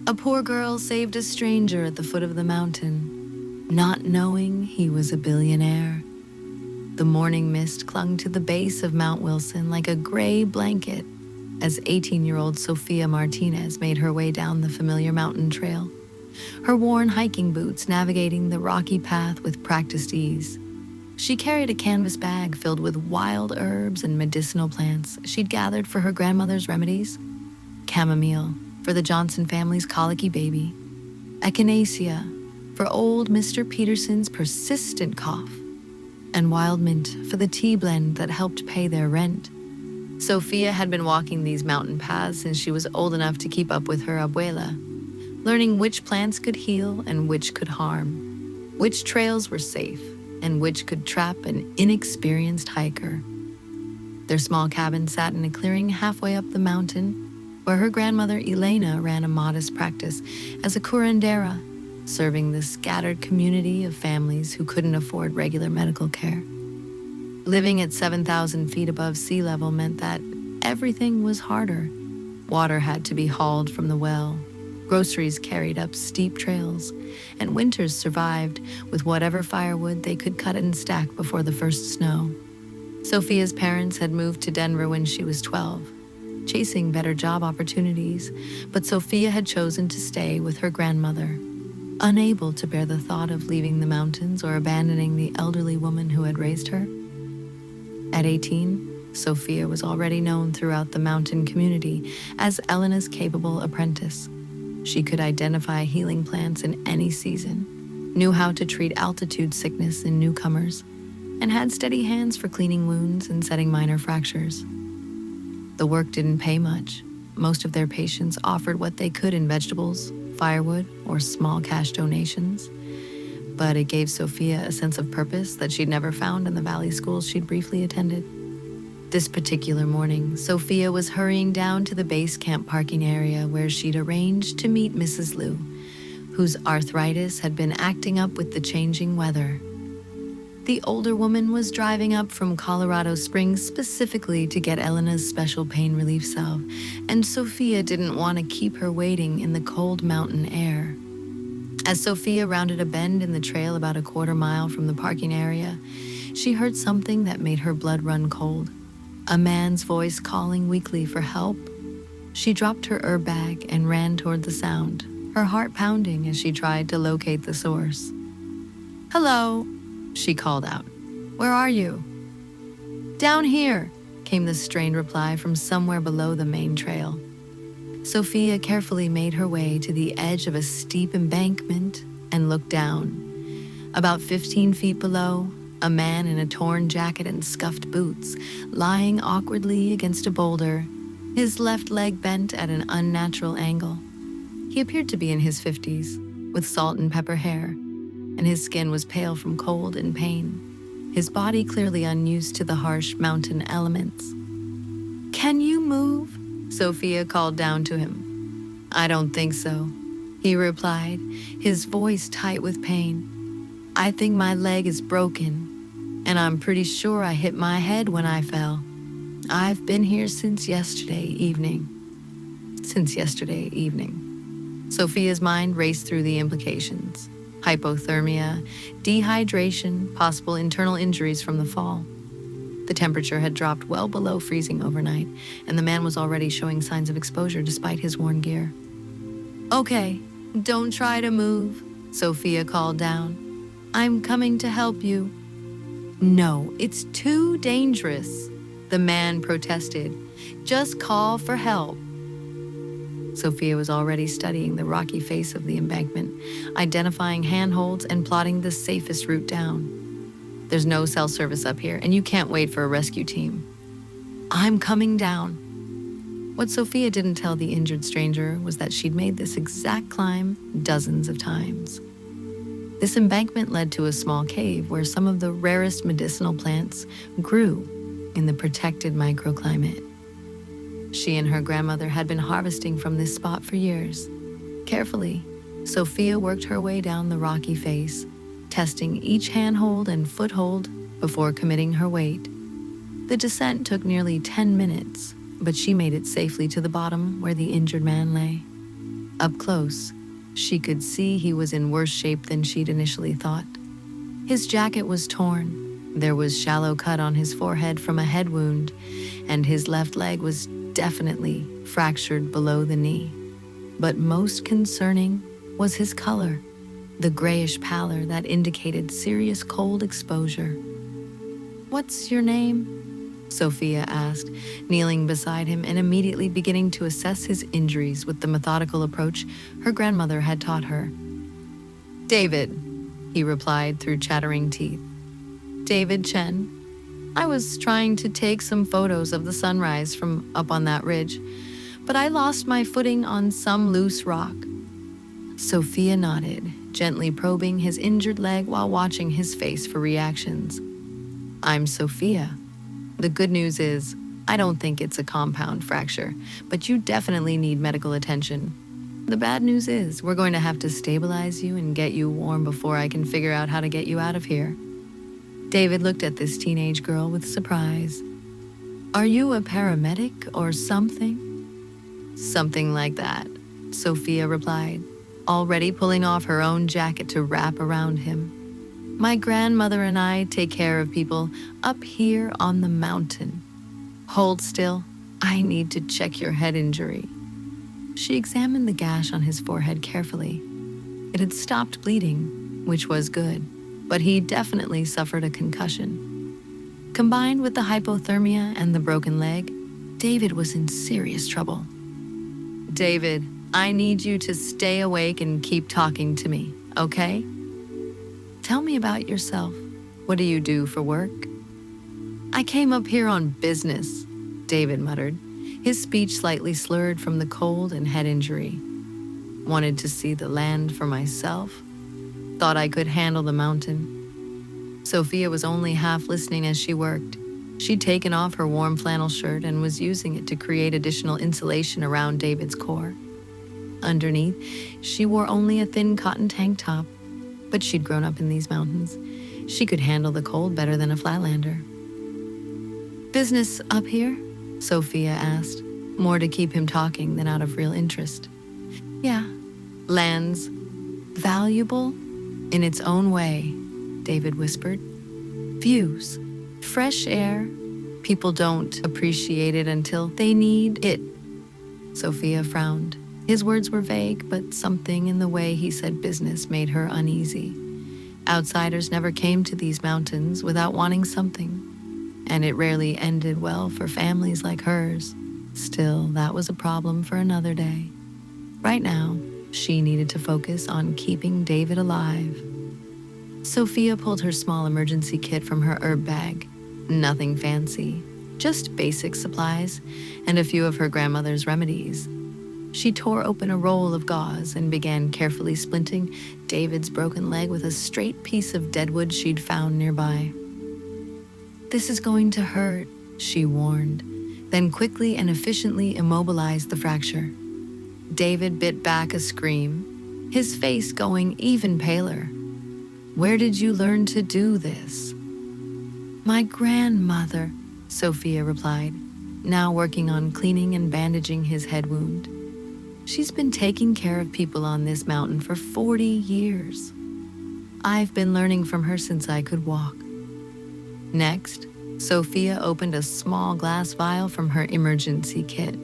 A poor girl saved a stranger at the foot of the mountain, not knowing he was a billionaire. The morning mist clung to the base of Mount Wilson like a gray blanket as 18-year-old Sofia Martinez made her way down the familiar mountain trail, her worn hiking boots navigating the rocky path with practiced ease. She carried a canvas bag filled with wild herbs and medicinal plants she'd gathered for her grandmother's remedies: chamomile for the Johnson family's colicky baby, echinacea for old Mr. Peterson's persistent cough, and wild mint for the tea blend that helped pay their rent. Sofia had been walking these mountain paths since she was old enough to keep up with her abuela, learning which plants could heal and which could harm, which trails were safe and which could trap an inexperienced hiker. Their small cabin sat in a clearing halfway up the mountain, where her grandmother Elena ran a modest practice as a curandera, serving the scattered community of families who couldn't afford regular medical care. Living at 7,000 feet above sea level meant that everything was harder. Water had to be hauled from the well, groceries carried up steep trails, and winters survived with whatever firewood they could cut and stack before the first snow. Sofia's parents had moved to Denver when she was 12, chasing better job opportunities, but Sofia had chosen to stay with her grandmother, unable to bear the thought of leaving the mountains or abandoning the elderly woman who had raised her. At 18, Sofia was already known throughout the mountain community as Elena's capable apprentice. She could identify healing plants in any season, knew how to treat altitude sickness in newcomers, and had steady hands for cleaning wounds and setting minor fractures. The work didn't pay much. Most of their patients offered what they could in vegetables, firewood, or small cash donations. But it gave Sofia a sense of purpose that she'd never found in the valley schools she'd briefly attended. This particular morning, Sofia was hurrying down to the base camp parking area where she'd arranged to meet Mrs. Liu, whose arthritis had been acting up with the changing weather. The older woman was driving up from Colorado Springs specifically to get Elena's special pain relief salve, and Sofia didn't want to keep her waiting in the cold mountain air. As Sofia rounded a bend in the trail about a quarter mile from the parking area, she heard something that made her blood run cold. A man's voice calling weakly for help. She dropped her herb bag and ran toward the sound, her heart pounding as she tried to locate the source. "Hello," she called out. "Where are you?" "Down here," came the strained reply from somewhere below the main trail. Sofia carefully made her way to the edge of a steep embankment and looked down. About 15 feet below, a man in a torn jacket and scuffed boots, lying awkwardly against a boulder, his left leg bent at an unnatural angle. He appeared to be in his 50s, with salt and pepper hair, and his skin was pale from cold and pain, his body clearly unused to the harsh mountain elements. "Can you move?" Sofia called down to him. "I don't think so," he replied, his voice tight with pain. "I think my leg is broken, and I'm pretty sure I hit my head when I fell. I've been here since yesterday evening." Since yesterday evening. Sofia's mind raced through the implications: hypothermia, dehydration, possible internal injuries from the fall. The temperature had dropped well below freezing overnight, and the man was already showing signs of exposure despite his worn gear. "Okay, don't try to move," Sofia called down. "I'm coming to help you." "No, it's too dangerous," the man protested. "Just call for help." Sofia was already studying the rocky face of the embankment, identifying handholds and plotting the safest route down. "There's no cell service up here, and you can't wait for a rescue team." "I'm coming down." What Sofia didn't tell the injured stranger was that she'd made this exact climb dozens of times. This embankment led to a small cave where some of the rarest medicinal plants grew in the protected microclimate. She and her grandmother had been harvesting from this spot for years. Carefully, Sofia worked her way down the rocky face, testing each handhold and foothold before committing her weight. The descent took nearly 10 minutes, but she made it safely to the bottom where the injured man lay. Up close, she could see he was in worse shape than she'd initially thought. His jacket was torn, there was shallow cut on his forehead from a head wound, and his left leg was definitely fractured below the knee. But most concerning was his color, the grayish pallor that indicated serious cold exposure. "What's your name?" Sophia asked, kneeling beside him and immediately beginning to assess his injuries with the methodical approach her grandmother had taught her. "David," he replied through chattering teeth. "David Chen. I was trying to take some photos of the sunrise from up on that ridge, but I lost my footing on some loose rock." Sophia nodded, gently probing his injured leg while watching his face for reactions. "I'm Sophia. The good news is, I don't think it's a compound fracture, but you definitely need medical attention. The bad news is, we're going to have to stabilize you and get you warm before I can figure out how to get you out of here." David looked at this teenage girl with surprise. "Are you a paramedic or something?" "Something like that," Sophia replied, already pulling off her own jacket to wrap around him. "My grandmother and I take care of people up here on the mountain. Hold still, I need to check your head injury." She examined the gash on his forehead carefully. It had stopped bleeding, which was good, but he definitely suffered a concussion. Combined with the hypothermia and the broken leg, David was in serious trouble. "David, I need you to stay awake and keep talking to me, okay? Tell me about yourself. What do you do for work?" "I came up here on business," David muttered, his speech slightly slurred from the cold and head injury. "Wanted to see the land for myself. Thought I could handle the mountain." Sophia was only half listening as she worked. She'd taken off her warm flannel shirt and was using it to create additional insulation around David's core. Underneath, she wore only a thin cotton tank top, but she'd grown up in these mountains. She could handle the cold better than a Flatlander. "Business up here?" Sophia asked, more to keep him talking than out of real interest. "Yeah, land's valuable in its own way," David whispered. "Views, fresh air, people don't appreciate it until they need it." Sophia frowned. His words were vague, but something in the way he said business made her uneasy. Outsiders never came to these mountains without wanting something, and it rarely ended well for families like hers. Still, that was a problem for another day. Right now, she needed to focus on keeping David alive. Sophia pulled her small emergency kit from her herb bag. Nothing fancy, just basic supplies and a few of her grandmother's remedies. She tore open a roll of gauze and began carefully splinting David's broken leg with a straight piece of deadwood she'd found nearby. "This is going to hurt," she warned, then quickly and efficiently immobilized the fracture. David bit back a scream, his face going even paler. "Where did you learn to do this?" "My grandmother," Sophia replied, now working on cleaning and bandaging his head wound. "She's been taking care of people on this mountain for 40 years. I've been learning from her since I could walk." Next, Sophia opened a small glass vial from her emergency kit.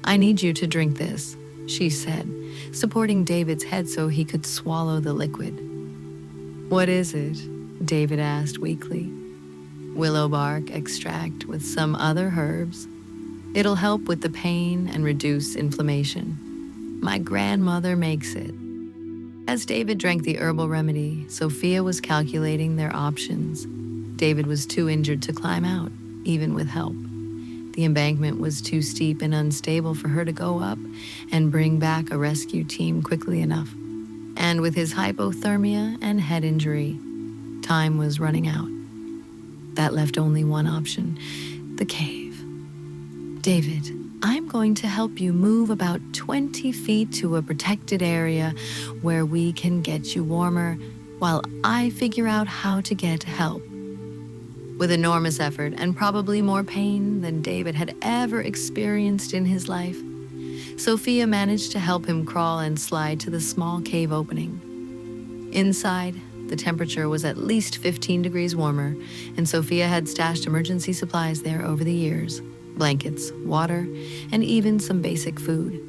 "I need you to drink this," she said, supporting David's head so he could swallow the liquid. "What is it?" David asked weakly. "Willow bark extract with some other herbs. It'll help with the pain and reduce inflammation. My grandmother makes it." As David drank the herbal remedy, Sophia was calculating their options. David was too injured to climb out, even with help. The embankment was too steep and unstable for her to go up and bring back a rescue team quickly enough. And with his hypothermia and head injury, time was running out. That left only one option: the cave. "David, I'm going to help you move about 20 feet to a protected area where we can get you warmer while I figure out how to get help." With enormous effort and probably more pain than David had ever experienced in his life, Sophia managed to help him crawl and slide to the small cave opening. Inside, the temperature was at least 15 degrees warmer, and Sophia had stashed emergency supplies there over the years: blankets, water, and even some basic food.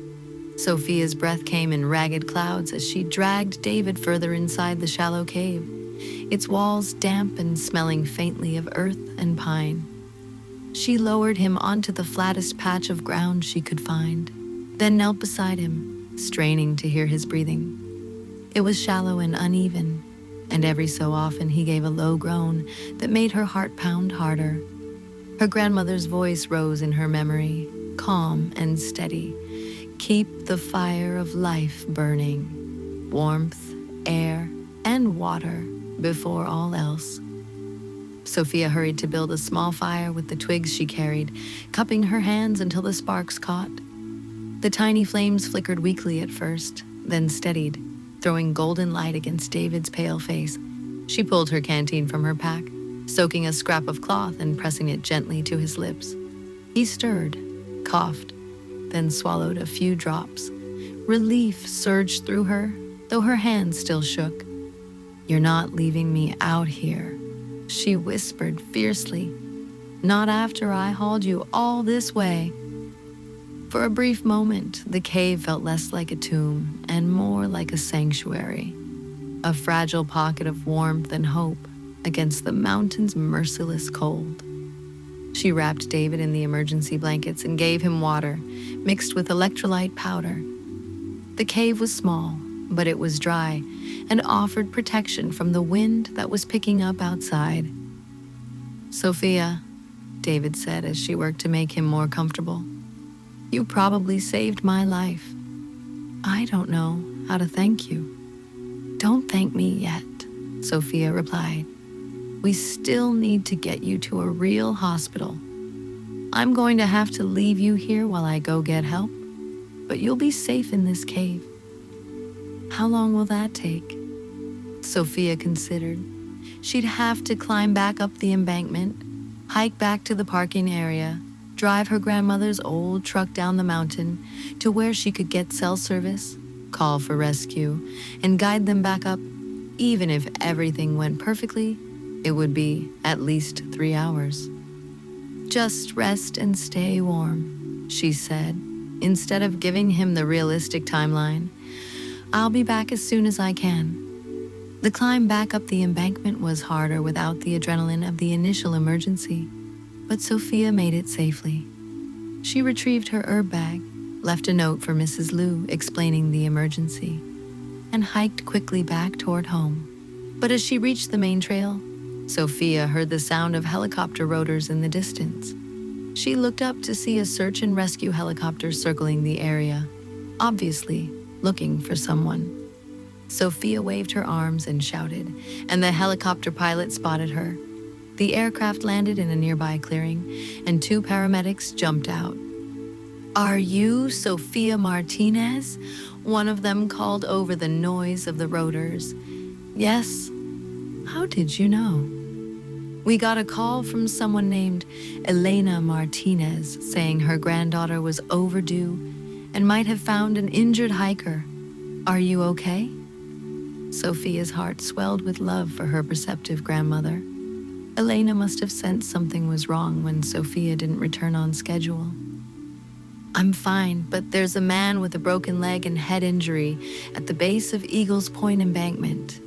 Sophia's breath came in ragged clouds as she dragged David further inside the shallow cave, its walls damp and smelling faintly of earth and pine. She lowered him onto the flattest patch of ground she could find, then knelt beside him, straining to hear his breathing. It was shallow and uneven, and every so often he gave a low groan that made her heart pound harder. Her grandmother's voice rose in her memory, calm and steady. Keep the fire of life burning, warmth, air, and water before all else. Sophia hurried to build a small fire with the twigs she carried, cupping her hands until the sparks caught. The tiny flames flickered weakly at first, then steadied, throwing golden light against David's pale face. She pulled her canteen from her pack, soaking a scrap of cloth and pressing it gently to his lips. He stirred, coughed, then swallowed a few drops. Relief surged through her, though her hands still shook. "You're not leaving me out here," she whispered fiercely. "Not after I hauled you all this way." For a brief moment, the cave felt less like a tomb and more like a sanctuary, a fragile pocket of warmth and hope against the mountain's merciless cold. She wrapped David in the emergency blankets and gave him water, mixed with electrolyte powder. The cave was small, but it was dry and offered protection from the wind that was picking up outside. "Sophia," David said as she worked to make him more comfortable, "you probably saved my life. I don't know how to thank you." "Don't thank me yet," Sophia replied. "We still need to get you to a real hospital. I'm going to have to leave you here while I go get help, but you'll be safe in this cave." "How long will that take?" Sophia considered. She'd have to climb back up the embankment, hike back to the parking area, drive her grandmother's old truck down the mountain to where she could get cell service, call for rescue, and guide them back up. Even if everything went perfectly, it would be at least 3 hours. "Just rest and stay warm," she said, instead of giving him the realistic timeline. "I'll be back as soon as I can." The climb back up the embankment was harder without the adrenaline of the initial emergency, but Sophia made it safely. She retrieved her herb bag, left a note for Mrs. Liu explaining the emergency, and hiked quickly back toward home. But as she reached the main trail, Sophia heard the sound of helicopter rotors in the distance. She looked up to see a search and rescue helicopter circling the area, obviously looking for someone. Sophia waved her arms and shouted, and the helicopter pilot spotted her. The aircraft landed in a nearby clearing, and 2 paramedics jumped out. "Are you Sophia Martinez?" one of them called over the noise of the rotors. "Yes." "How did you know?" "We got a call from someone named Elena Martinez saying her granddaughter was overdue and might have found an injured hiker. Are you okay?" Sophia's heart swelled with love for her perceptive grandmother. Elena must have sensed something was wrong when Sophia didn't return on schedule. "I'm fine, but there's a man with a broken leg and head injury at the base of Eagles Point Embankment.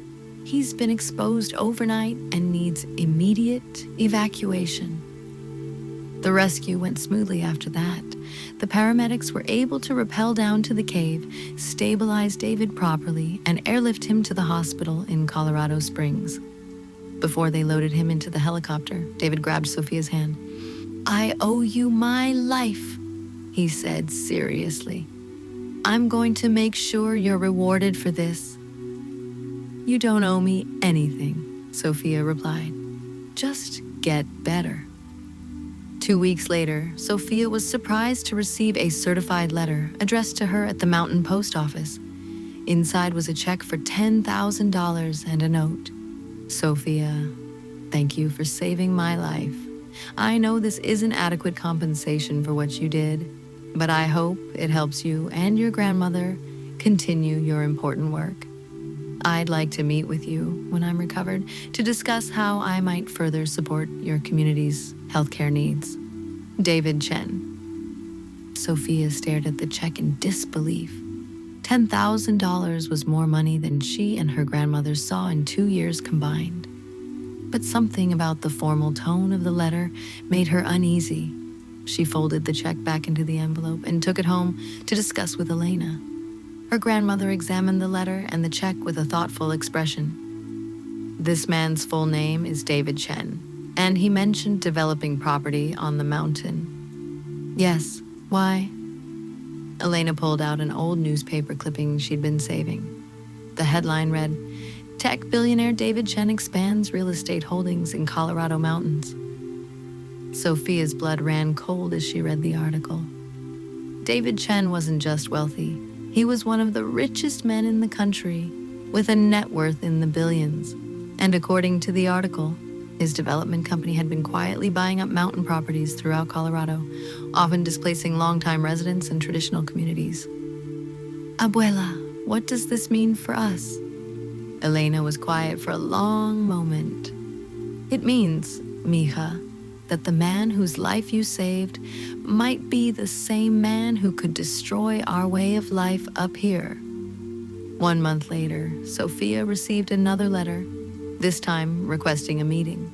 He's been exposed overnight and needs immediate evacuation." The rescue went smoothly after that. The paramedics were able to rappel down to the cave, stabilize David properly, and airlift him to the hospital in Colorado Springs. Before they loaded him into the helicopter, David grabbed Sophia's hand. "I owe you my life," he said seriously. "I'm going to make sure you're rewarded for this." "You don't owe me anything," Sophia replied. "Just get better." 2 weeks later, Sophia was surprised to receive a certified letter addressed to her at the mountain post office. Inside was a check for $10,000 and a note. "Sophia, thank you for saving my life. I know this isn't adequate compensation for what you did, but I hope it helps you and your grandmother continue your important work. I'd like to meet with you when I'm recovered to discuss how I might further support your community's healthcare needs. David Chen. Sophia stared at the check in disbelief. $10,000 was more money than she and her grandmother saw in 2 years combined. But something about the formal tone of the letter made her uneasy. She folded the check back into the envelope and took it home to discuss with Elena. Her grandmother examined the letter and the check with a thoughtful expression. This man's full name is David Chen, and he mentioned developing property on the mountain. Yes, why? Elena pulled out an old newspaper clipping she'd been saving. The headline read, "Tech billionaire David Chen expands real estate holdings in Colorado mountains." Sophia's blood ran cold as she read the article. David Chen wasn't just wealthy. He was one of the richest men in the country, with a net worth in the billions. And according to the article, his development company had been quietly buying up mountain properties throughout Colorado, often displacing longtime residents and traditional communities. Abuela, what does this mean for us? Elena was quiet for a long moment. It means, mija, that the man whose life you saved might be the same man who could destroy our way of life up here. 1 month later, Sophia received another letter, this time requesting a meeting.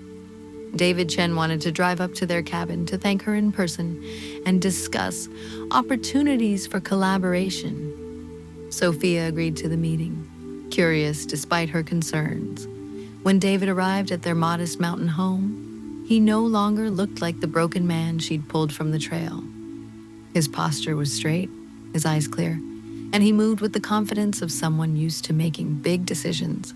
David Chen wanted to drive up to their cabin to thank her in person and discuss opportunities for collaboration. Sophia agreed to the meeting, curious despite her concerns. When David arrived at their modest mountain home, he no longer looked like the broken man she'd pulled from the trail. His posture was straight, his eyes clear, and he moved with the confidence of someone used to making big decisions.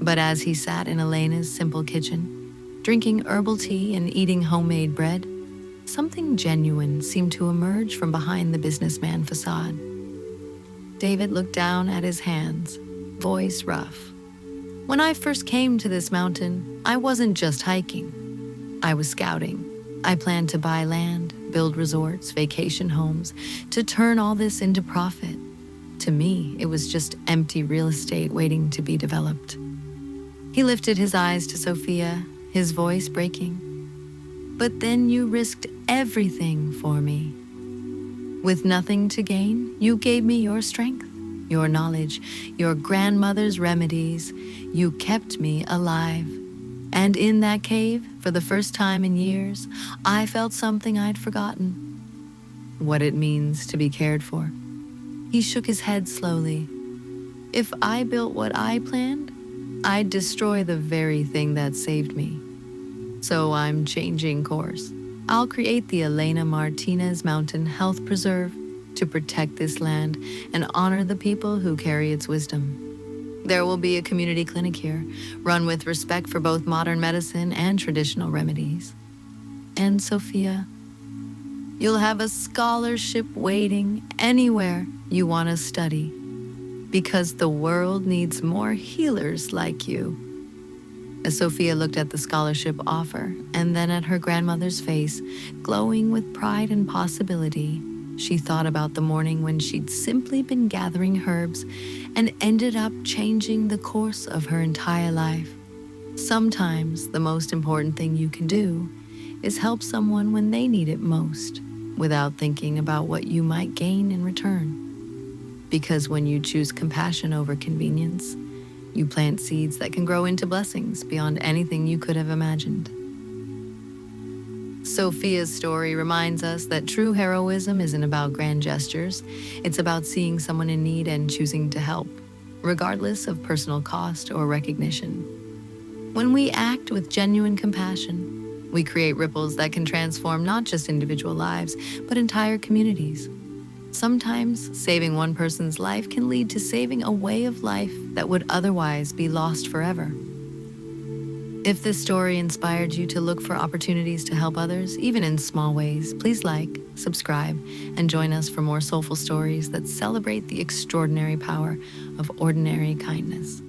But as he sat in Elena's simple kitchen, drinking herbal tea and eating homemade bread, something genuine seemed to emerge from behind the businessman facade. David looked down at his hands, voice rough. When I first came to this mountain, I wasn't just hiking. I was scouting. I planned to buy land, build resorts, vacation homes, to turn all this into profit. To me, it was just empty real estate waiting to be developed. He lifted his eyes to Sophia, his voice breaking. But then you risked everything for me. With nothing to gain, you gave me your strength, your knowledge, your grandmother's remedies. You kept me alive. And in that cave, for the first time in years, I felt something I'd forgotten. What it means to be cared for. He shook his head slowly. If I built what I planned, I'd destroy the very thing that saved me. So I'm changing course. I'll create the Elena Martinez Mountain Health Preserve to protect this land and honor the people who carry its wisdom. There will be a community clinic here, run with respect for both modern medicine and traditional remedies. And Sophia, you'll have a scholarship waiting anywhere you want to study, because the world needs more healers like you. As Sophia looked at the scholarship offer and then at her grandmother's face, glowing with pride and possibility, she thought about the morning when she'd simply been gathering herbs and ended up changing the course of her entire life. Sometimes the most important thing you can do is help someone when they need it most, without thinking about what you might gain in return. Because when you choose compassion over convenience, you plant seeds that can grow into blessings beyond anything you could have imagined. Sophia's story reminds us that true heroism isn't about grand gestures. It's about seeing someone in need and choosing to help, regardless of personal cost or recognition. When we act with genuine compassion, we create ripples that can transform not just individual lives, but entire communities. Sometimes saving one person's life can lead to saving a way of life that would otherwise be lost forever. If this story inspired you to look for opportunities to help others, even in small ways, please like, subscribe, and join us for more soulful stories that celebrate the extraordinary power of ordinary kindness.